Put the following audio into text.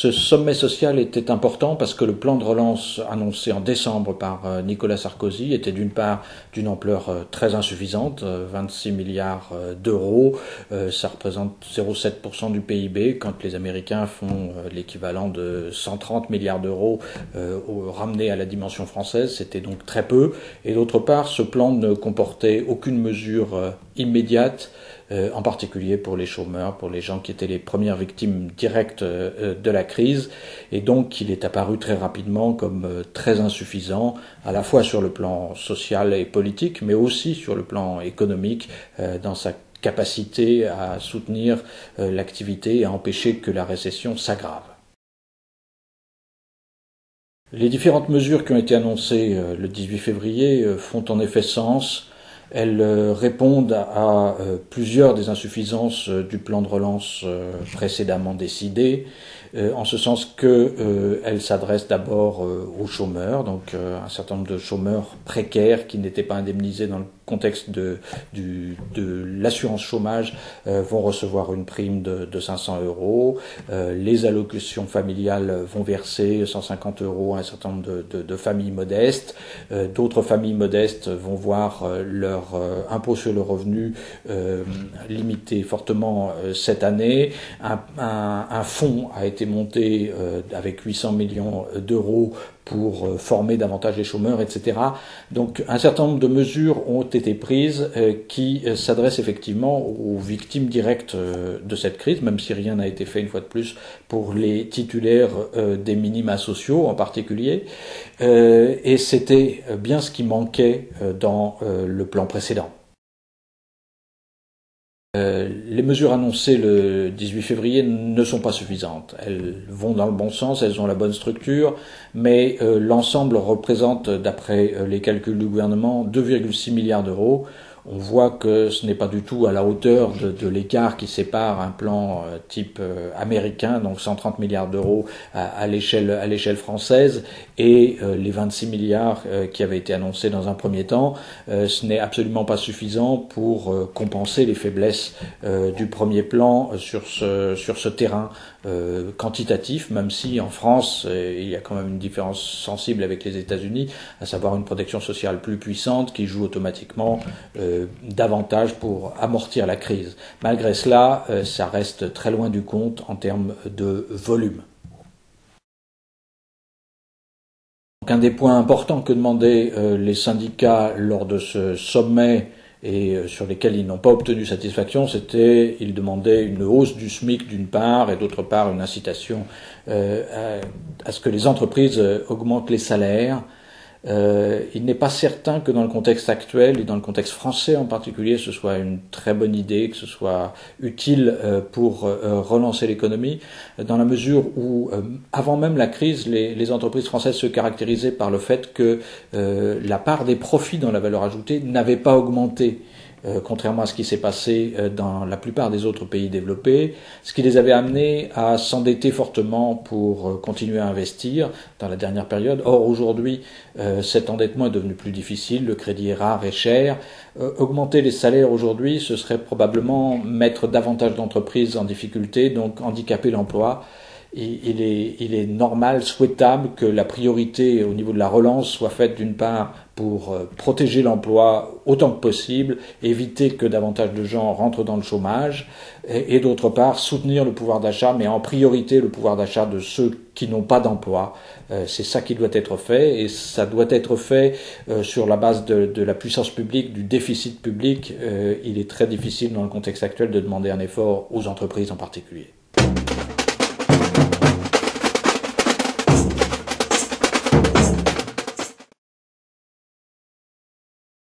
Ce sommet social était important parce que le plan de relance annoncé en décembre par Nicolas Sarkozy était d'une part d'une ampleur très insuffisante, 26 milliards d'euros, ça représente 0,7% du PIB, quand les Américains font l'équivalent de 130 milliards d'euros ramenés à la dimension française, c'était donc très peu. Et d'autre part, ce plan ne comportait aucune mesure immédiate, en particulier pour les chômeurs, pour les gens qui étaient les premières victimes directes de la crise, et donc il est apparu très rapidement comme très insuffisant, à la fois sur le plan social et politique, mais aussi sur le plan économique, dans sa capacité à soutenir l'activité et à empêcher que la récession s'aggrave. Les différentes mesures qui ont été annoncées le 18 février font en effet sens. Elles répondent à plusieurs des insuffisances du plan de relance précédemment décidé, en ce sens qu'elles s'adressent d'abord aux chômeurs, donc un certain nombre de chômeurs précaires qui n'étaient pas indemnisés dans le contexte de l'assurance chômage vont recevoir une prime de 500 euros. Les allocations familiales vont verser 150 euros à un certain nombre de familles modestes. D'autres familles modestes vont voir leur impôt sur le revenu limité fortement cette année. Un fonds a été monté avec 800 millions d'euros pour former davantage les chômeurs, etc. Donc un certain nombre de mesures ont été prises qui s'adressent effectivement aux victimes directes de cette crise, même si rien n'a été fait une fois de plus pour les titulaires des minima sociaux en particulier. Et c'était bien ce qui manquait dans le plan précédent. Les mesures annoncées le 18 février ne sont pas suffisantes. Elles vont dans le bon sens, elles ont la bonne structure, mais l'ensemble représente, d'après les calculs du gouvernement, 2,6 milliards d'euros. On voit que ce n'est pas du tout à la hauteur de l'écart qui sépare un plan type américain, donc 130 milliards d'euros à l'échelle française, et les 26 milliards qui avaient été annoncés dans un premier temps. Ce n'est absolument pas suffisant pour compenser les faiblesses du premier plan sur ce terrain quantitatif, même si en France il y a quand même une différence sensible avec les États-Unis, à savoir une protection sociale plus puissante qui joue automatiquement davantage pour amortir la crise. Malgré cela, ça reste très loin du compte en termes de volume. Donc, un des points importants que demandaient les syndicats lors de ce sommet et sur lesquels ils n'ont pas obtenu satisfaction, ils demandaient une hausse du SMIC d'une part et d'autre part une incitation à ce que les entreprises augmentent les salaires. Il n'est pas certain que dans le contexte actuel et dans le contexte français en particulier, ce soit une très bonne idée, que ce soit utile pour relancer l'économie, dans la mesure où, avant même la crise, les entreprises françaises se caractérisaient par le fait que la part des profits dans la valeur ajoutée n'avait pas augmenté. Contrairement à ce qui s'est passé dans la plupart des autres pays développés, ce qui les avait amenés à s'endetter fortement pour continuer à investir dans la dernière période. Or, aujourd'hui, cet endettement est devenu plus difficile, le crédit est rare et cher. Augmenter les salaires aujourd'hui, ce serait probablement mettre davantage d'entreprises en difficulté, donc handicaper l'emploi. Il est normal, souhaitable que la priorité au niveau de la relance soit faite d'une part pour protéger l'emploi autant que possible, éviter que davantage de gens rentrent dans le chômage, et d'autre part soutenir le pouvoir d'achat, mais en priorité le pouvoir d'achat de ceux qui n'ont pas d'emploi. C'est ça qui doit être fait, et ça doit être fait sur la base de la puissance publique, du déficit public. Il est très difficile dans le contexte actuel de demander un effort aux entreprises en particulier.